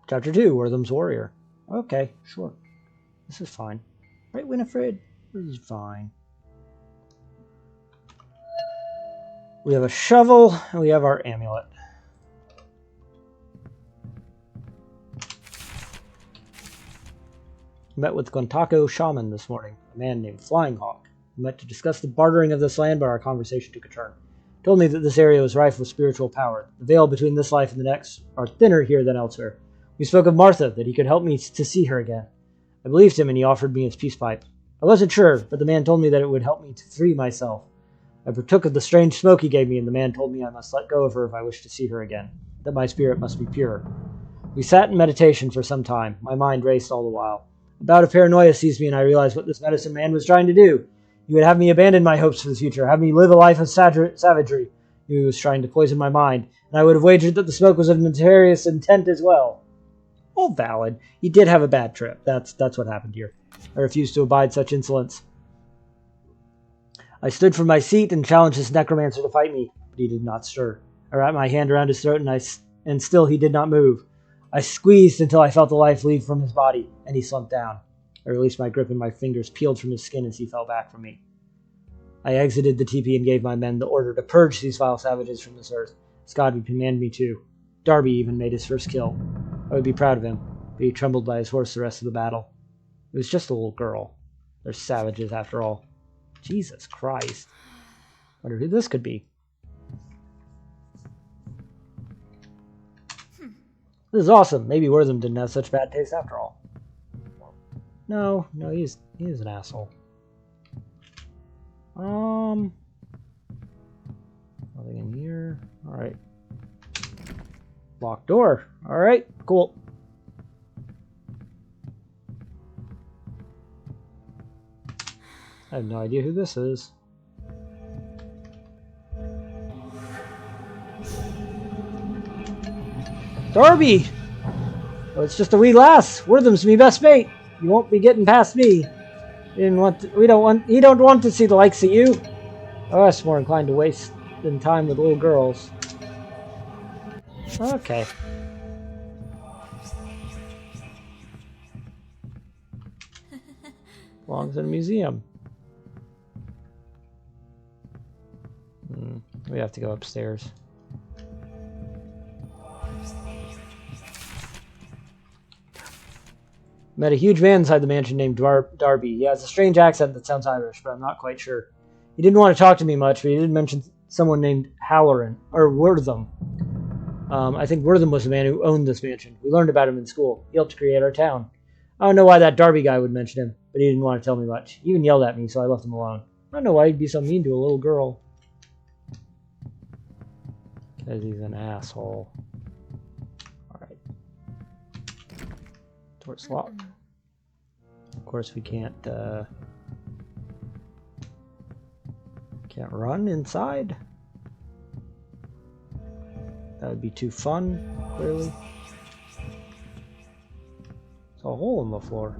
Chapter 2, Wortham's Warrior. Okay, sure. This is fine. Right, Winifred? This is fine. We have a shovel, and we have our amulet. Met with Guantaco Shaman this morning, a man named Flying Hawk. We met to discuss the bartering of this land, but our conversation took a turn. He told me that this area was rife with spiritual power. The veil between this life and the next are thinner here than elsewhere. We spoke of Martha, that he could help me to see her again. I believed him, and he offered me his peace pipe. I wasn't sure, but the man told me that it would help me to free myself. I partook of the strange smoke he gave me, and the man told me I must let go of her if I wished to see her again, that my spirit must be pure. We sat in meditation for some time. My mind raced all the while. A bout of paranoia seized me, and I realized what this medicine man was trying to do. He would have me abandon my hopes for the future, have me live a life of savagery. He was trying to poison my mind, and I would have wagered that the smoke was of nefarious intent as well. All valid. He did have a bad trip. That's what happened here. I refused to abide such insolence. I stood from my seat and challenged this necromancer to fight me, but he did not stir. I wrapped my hand around his throat, and still he did not move. I squeezed until I felt the life leave from his body, and he slumped down. I released my grip, and my fingers peeled from his skin as he fell back from me. I exited the teepee and gave my men the order to purge these vile savages from this earth, as God would command me to. Darby even made his first kill. I would be proud of him, but he trembled by his horse the rest of the battle. It was just a little girl. They're savages, after all. Jesus Christ. Wonder who this could be. This is awesome. Maybe Wortham didn't have such bad taste after all. No, he is an asshole. Nothing in here. Alright. Locked door. Alright, cool. I have no idea who this is. Darby! Oh, it's just a wee lass. Wortham's me best mate. You won't be getting past me. He don't want to see the likes of you. Oh, that's more inclined to waste than time with little girls. Okay. Belongs in a museum. We have to go upstairs. Met a huge man inside the mansion named Darby. He has a strange accent that sounds Irish, but I'm not quite sure. He didn't want to talk to me much, but he did mention someone named Halloran, or Wortham. I think Wortham was the man who owned this mansion. We learned about him in school. He helped create our town. I don't know why that Darby guy would mention him, but he didn't want to tell me much. He even yelled at me, so I left him alone. I don't know why he'd be so mean to a little girl. Because he's an asshole. Alright. Door's locked. Of course we can't run inside. That would be too fun, clearly. There's a hole in the floor.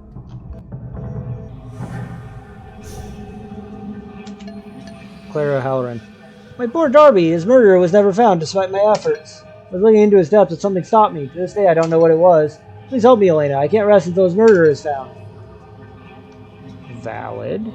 Clara Halloran. My poor Darby, his murderer was never found despite my efforts. I was looking into his depths, but something stopped me. To this day, I don't know what it was. Please help me, Elena. I can't rest until his murderer is found. Valid.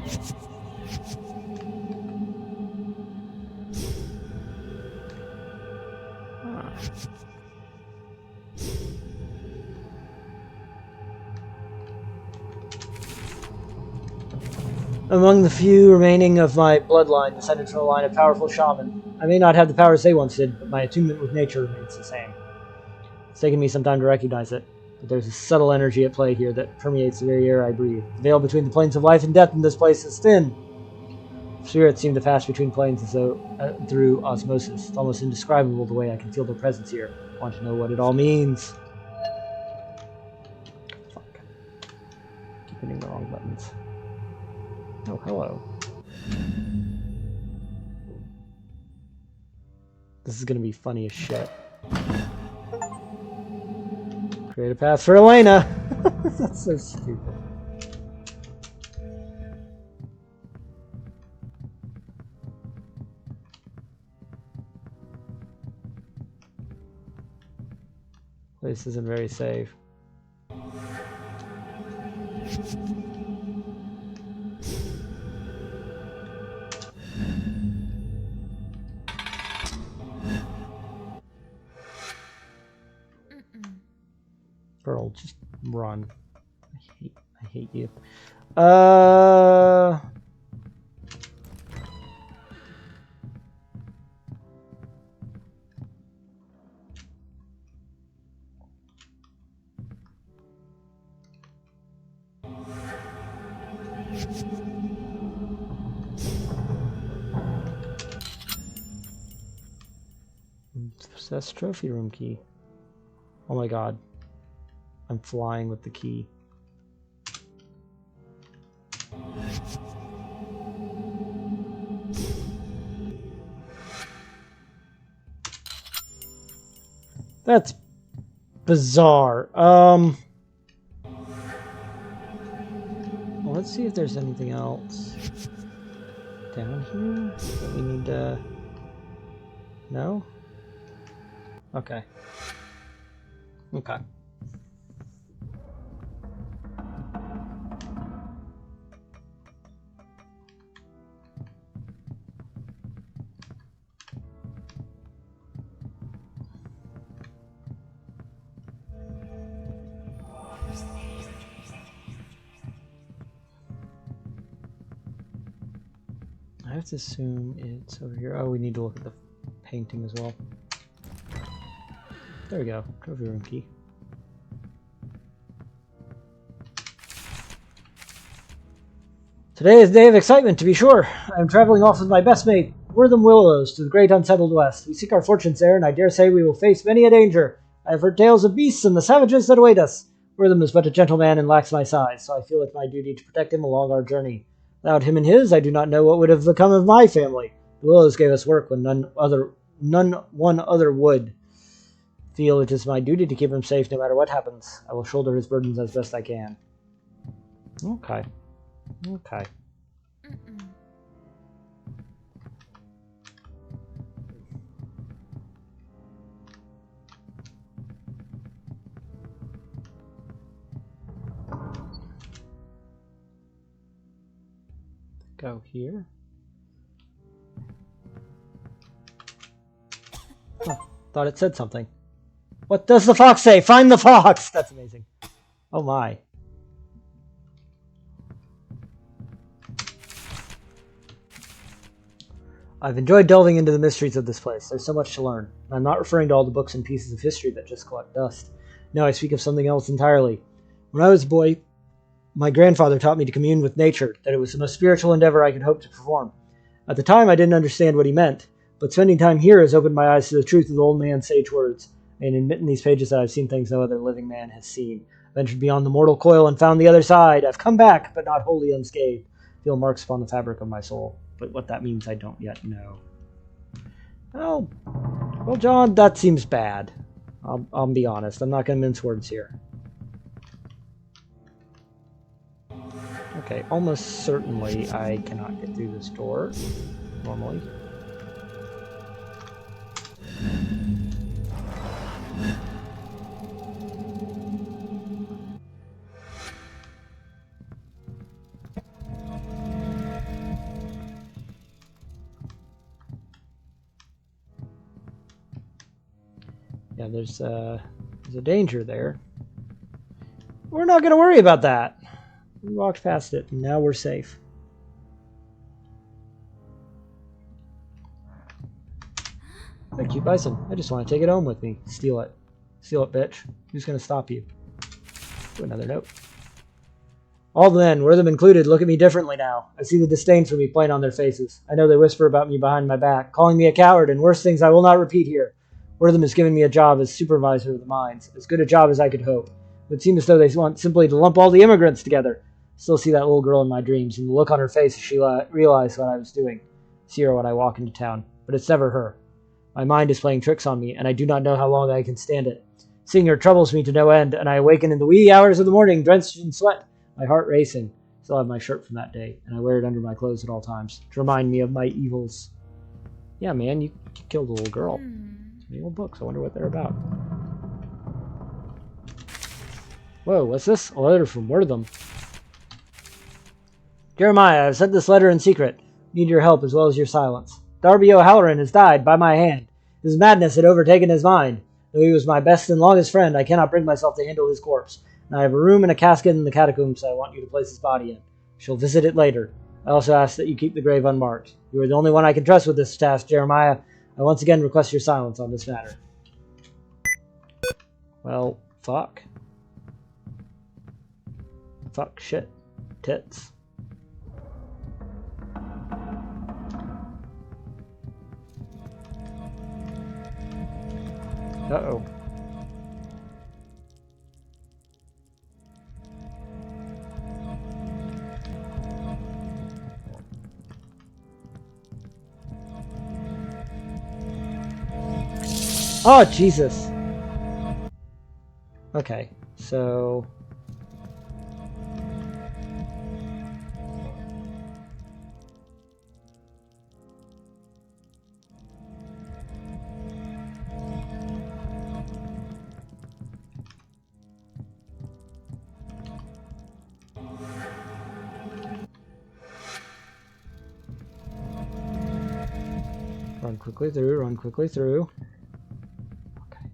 Among the few remaining of my bloodline descended from a line of powerful shaman. I may not have the powers they once did, but my attunement with nature remains the same. It's taken me some time to recognize it, but there's a subtle energy at play here that permeates the very air I breathe. The veil between the planes of life and death in this place is thin. Spirits seem to pass between planes as though through osmosis. It's almost indescribable the way I can feel their presence here. I want to know what it all means. Fuck. Keep hitting the wrong buttons. Oh, hello. This is gonna be funny as shit. Create a path for Elena! That's so stupid. Place isn't very safe. Girl, just run. I hate you. Possess trophy room key. Oh my god. I'm flying with the key. That's bizarre. Well, let's see if there's anything else down here that we need to... No? Okay. Okay. I have to assume it's over here. Oh, we need to look at the painting as well. There we go. Trophy room key. Today is a day of excitement, to be sure. I am traveling off with my best mate, Willows, to the great unsettled west. We seek our fortunes there, and I dare say we will face many a danger. I have heard tales of beasts and the savages that await us. Wortham is but a gentle man and lacks my size, so I feel it my duty to protect him along our journey. Without him and his, I do not know what would have become of my family. The Willows gave us work when none one other would. Feel it is my duty to keep him safe no matter what happens. I will shoulder his burdens as best I can. Okay. Okay. Go here. Huh, thought it said something. What does the fox say? Find the fox! That's amazing. Oh my. I've enjoyed delving into the mysteries of this place. There's so much to learn. I'm not referring to all the books and pieces of history that just collect dust. No, I speak of something else entirely. When I was a boy, my grandfather taught me to commune with nature, that it was the most spiritual endeavor I could hope to perform. At the time, I didn't understand what he meant, but spending time here has opened my eyes to the truth of the old man's sage words, and admit in these pages that I've seen things no other living man has seen. Ventured beyond the mortal coil and found the other side. I've come back, but not wholly unscathed. Feel marks upon the fabric of my soul, but what that means I don't yet know. Well, John, that seems bad. I'll be honest. I'm not going to mince words here. Okay, almost certainly I cannot get through this door normally. Yeah, there's a danger there. We're not going to worry about that. We walked past it, and now we're safe. Thank you, Bison. I just want to take it home with me. Steal it. Steal it, bitch. Who's going to stop you? Do another note. All the men, Wortham included, look at me differently now. I see the disdain for me plain on their faces. I know they whisper about me behind my back, calling me a coward, and worse things I will not repeat here. Wortham has given me a job as supervisor of the mines. As good a job as I could hope. It would seem as though they want simply to lump all the immigrants together. Still see that little girl in my dreams, and the look on her face as she realized what I was doing. See her when I walk into town, but it's never her. My mind is playing tricks on me, and I do not know how long I can stand it. Seeing her troubles me to no end, and I awaken in the wee hours of the morning, drenched in sweat, my heart racing. Still have my shirt from that day, and I wear it under my clothes at all times, to remind me of my evils. Yeah, man, you killed a little girl. Some old books, I wonder what they're about. Whoa, what's this? A letter from Wortham. Jeremiah, I've sent this letter in secret. Need your help as well as your silence. Darby O'Halloran has died by my hand. His madness had overtaken his mind. Though he was my best and longest friend, I cannot bring myself to handle his corpse. And I have a room and a casket in the catacombs I want you to place his body in. I shall visit it later. I also ask that you keep the grave unmarked. You are the only one I can trust with this task, Jeremiah. I once again request your silence on this matter. Well, fuck. Fuck, shit. Tits. Uh-oh. Oh, Jesus. Okay, so... Run quickly through, run quickly through. Okay.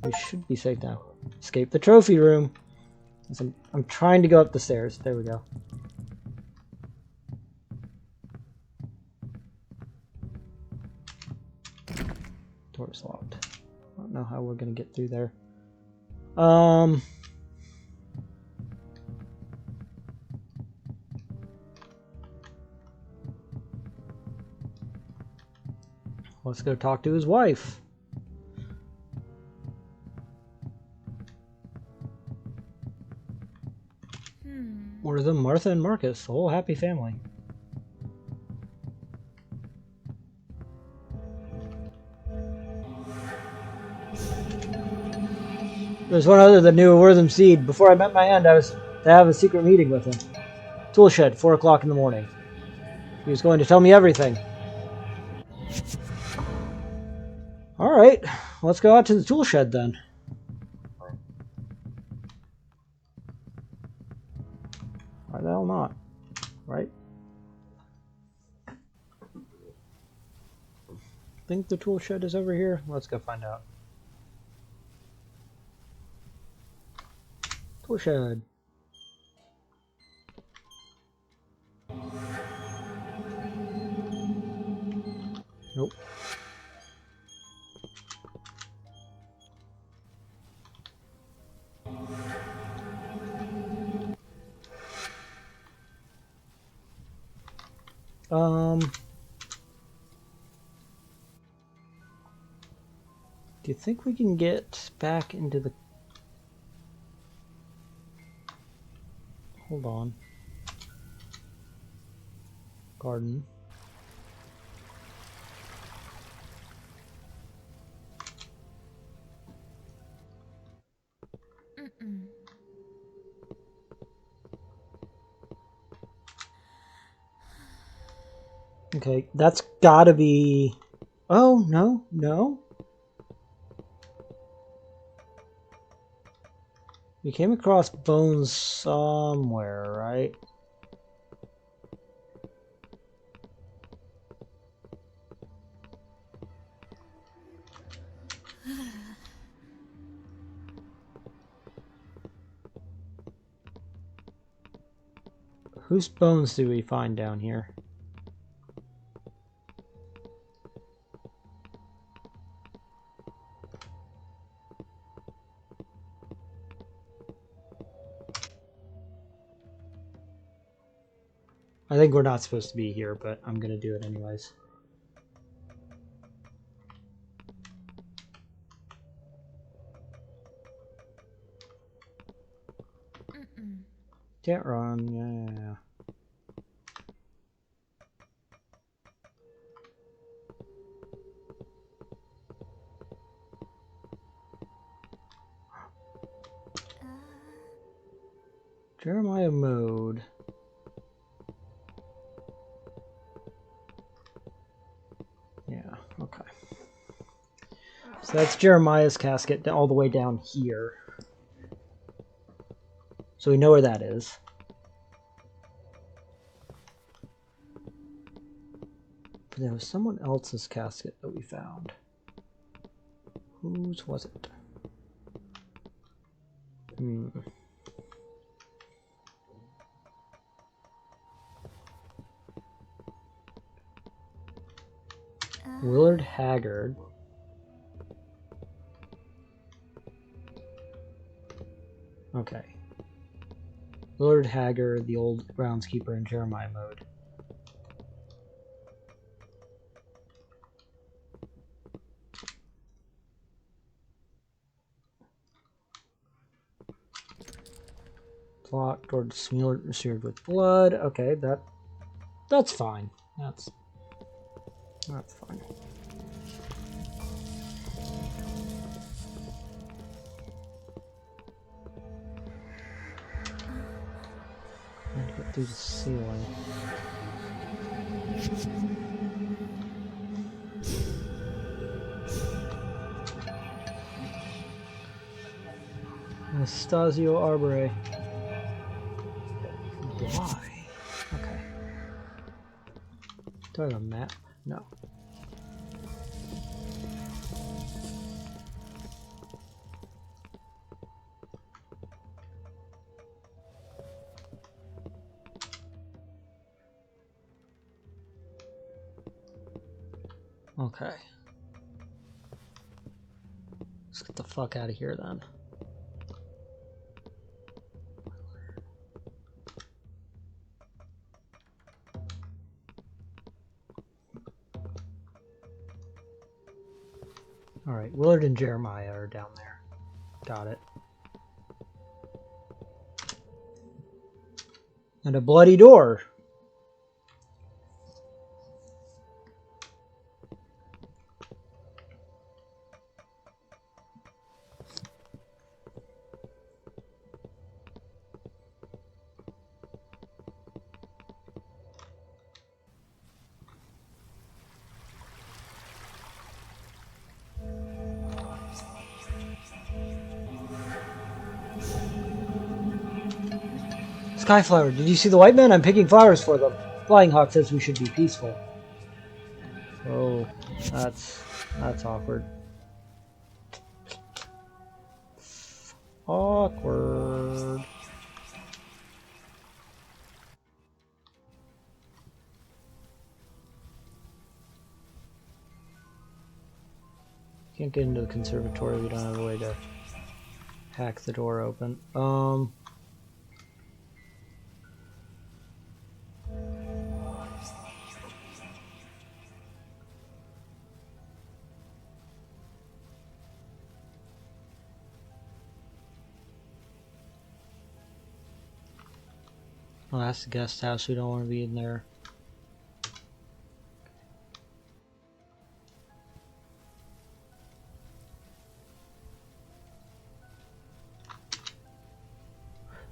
We should be safe now. Escape the trophy room. I'm trying to go up the stairs. There we go. Door's locked. I don't know how we're gonna get through there. Let's go talk to his wife. Or them, Martha and Marcus, the whole happy family. There's one other that knew a Wortham seed. Before I met my end, I was to have a secret meeting with him. Toolshed, 4 o'clock in the morning. He was going to tell me everything. Alright, let's go out to the tool shed then. Why the hell not? Right? I think the tool shed is over here. Let's go find out. Tool shed. Nope. Do you think we can get back into the... Hold on. Garden. Okay, that's gotta be... Oh, no, no. We came across bones somewhere, right? Whose bones do we find down here? I think we're not supposed to be here, but I'm gonna do it anyways. Can't run, yeah. Jeremiah mode. Yeah, okay. So that's Jeremiah's casket all the way down here. So we know where that is. But there was someone else's casket that we found. Whose was it? Willard Haggard. Okay. Willard Haggard, the old groundskeeper in Jeremiah mode. Locked or smeared with blood. Okay, that's fine. That's fine. Trying to get through the ceiling. Anastasio Arbore. Why? Okay. Do I have a map? No. Okay. Let's get the fuck out of here then. Alright, Willard and Jeremiah are down there. Got it. And a bloody door. Skyflower, did you see the white men? I'm picking flowers for them. Flying Hawk says we should be peaceful. Oh, that's awkward. Awkward. Can't get into the conservatory. We don't have a way to hack the door open. Oh, that's the guest house. We don't want to be in there.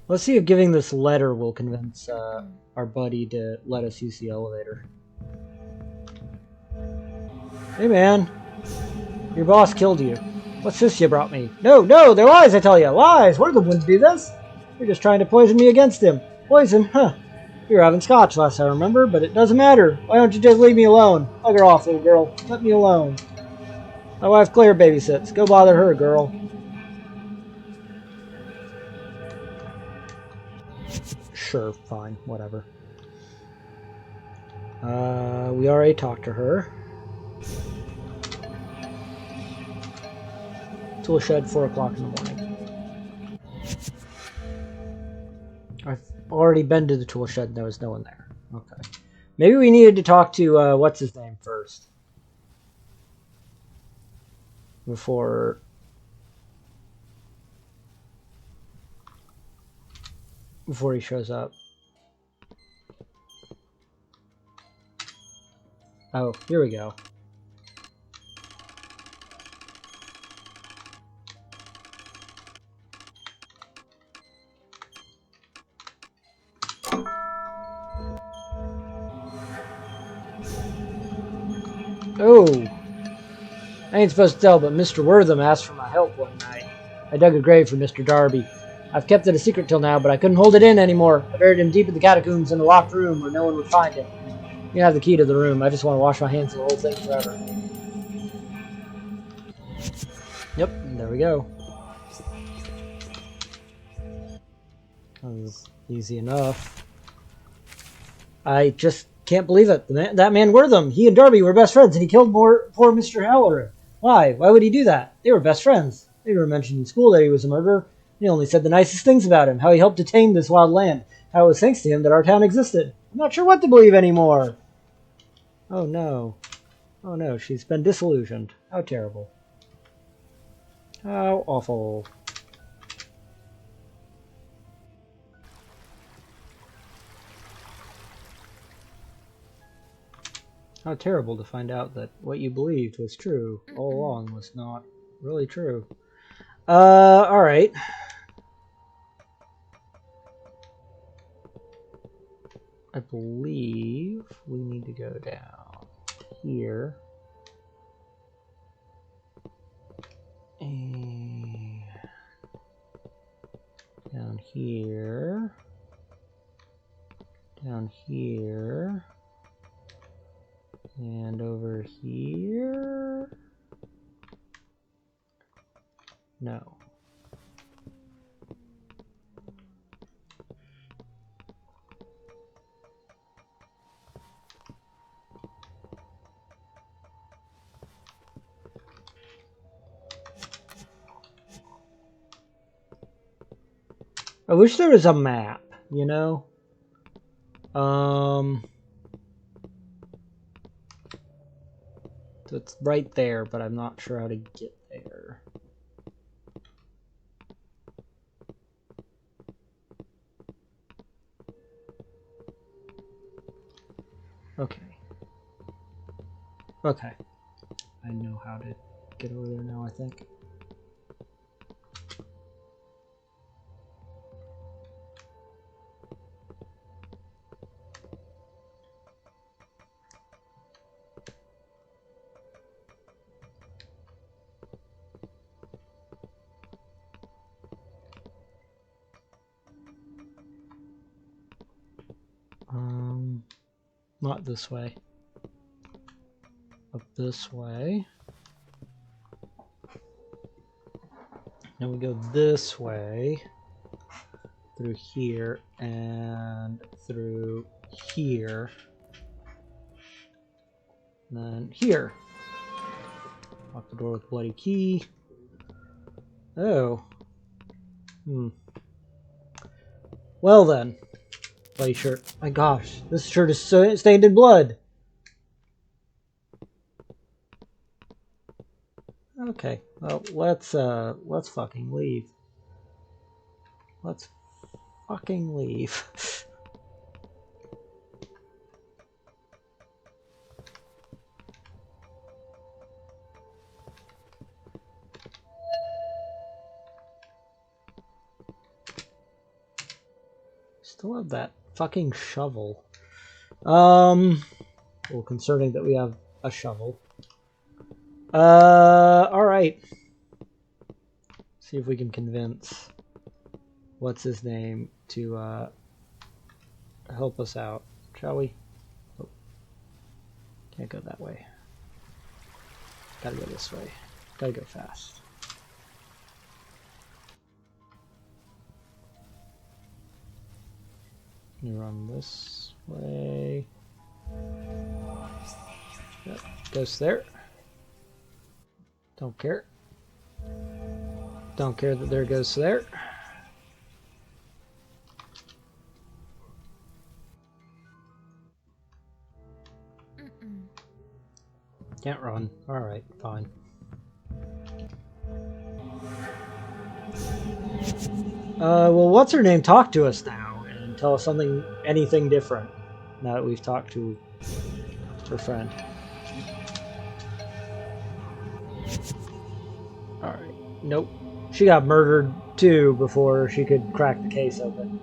Let's see if giving this letter will convince our buddy to let us use the elevator. Hey man, your boss killed you. What's this you brought me? No, they're lies, I tell you. Lies! One of them wouldn't do this. You're just trying to poison me against him. Poison? Huh. We were having scotch last I remember, but it doesn't matter. Why don't you just leave me alone? Bugger off, little girl. Let me alone. My wife Claire babysits. Go bother her, girl. Sure, fine, whatever. We already talked to her. Tool shed, 4 o'clock in the morning. I've already been to the tool shed and there was no one there. Okay. Maybe we needed to talk to, what's his name first? Before he shows up. Oh, here we go. Oh! I ain't supposed to tell, but Mr. Wortham asked for my help one night. I dug a grave for Mr. Darby. I've kept it a secret till now, but I couldn't hold it in anymore. I buried him deep in the catacombs in a locked room where no one would find him. You have the key to the room. I just want to wash my hands of the whole thing forever. Yep, there we go. That was easy enough. I just can't believe it. That man Wortham, he and Darby were best friends, and he killed poor Mr. Halloran. Why? Why would he do that? They were best friends. They never mentioned in school that he was a murderer. He only said the nicest things about him, how he helped to tame this wild land, how it was thanks to him that our town existed. I'm not sure what to believe anymore. Oh no. Oh no, she's been disillusioned. How terrible. How awful. How terrible to find out that what you believed was true all along was not really true. Alright. I believe we need to go down here. And down here. Down here. And over here. No. I wish there was a map, you know? So it's right there, but I'm not sure how to get there. Okay. Okay. I know how to get over there now, I think. Not this way. Up this way. Then we go this way. Through here and through here. And then here. Lock the door with a bloody key. Oh. Well then. Bloody shirt. My gosh, this shirt is so stained in blood. Okay, well let's fucking leave. Let's fucking leave. Still have that fucking shovel. Well, concerning that we have a shovel. Alright. See if we can convince what's his name to help us out, shall we? Oh. Can't go that way. Gotta go this way. Gotta go fast. You run this way. Yep, goes there. Don't care. Don't care that there goes there. Can't run. Alright, fine. Well, what's her name? Talk to us now. Tell us anything different now that we've talked to her friend. Alright. Nope. She got murdered too before she could crack the case open.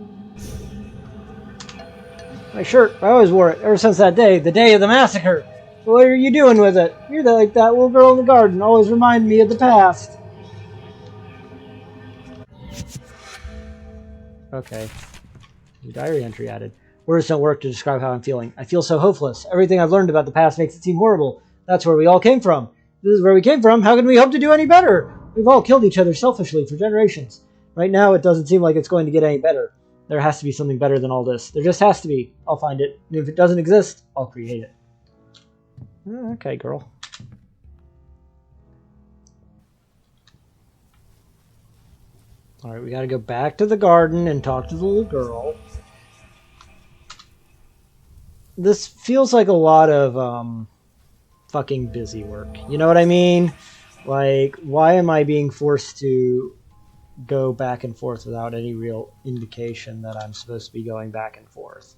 My shirt, I always wore it ever since that day, the day of the massacre. What are you doing with it? You're like that little girl in the garden, always remind me of the past. Okay. New diary entry added. Words don't work to describe how I'm feeling. I feel so hopeless. Everything I've learned about the past makes it seem horrible. That's where we all came from. This is where we came from. How can we hope to do any better? We've all killed each other selfishly for generations. Right now, it doesn't seem like it's going to get any better. There has to be something better than all this. There just has to be. I'll find it. And if it doesn't exist, I'll create it. Okay, girl. Alright, we gotta go back to the garden and talk to the little girl. This feels like a lot of, fucking busy work. You know what I mean? Like, why am I being forced to go back and forth without any real indication that I'm supposed to be going back and forth?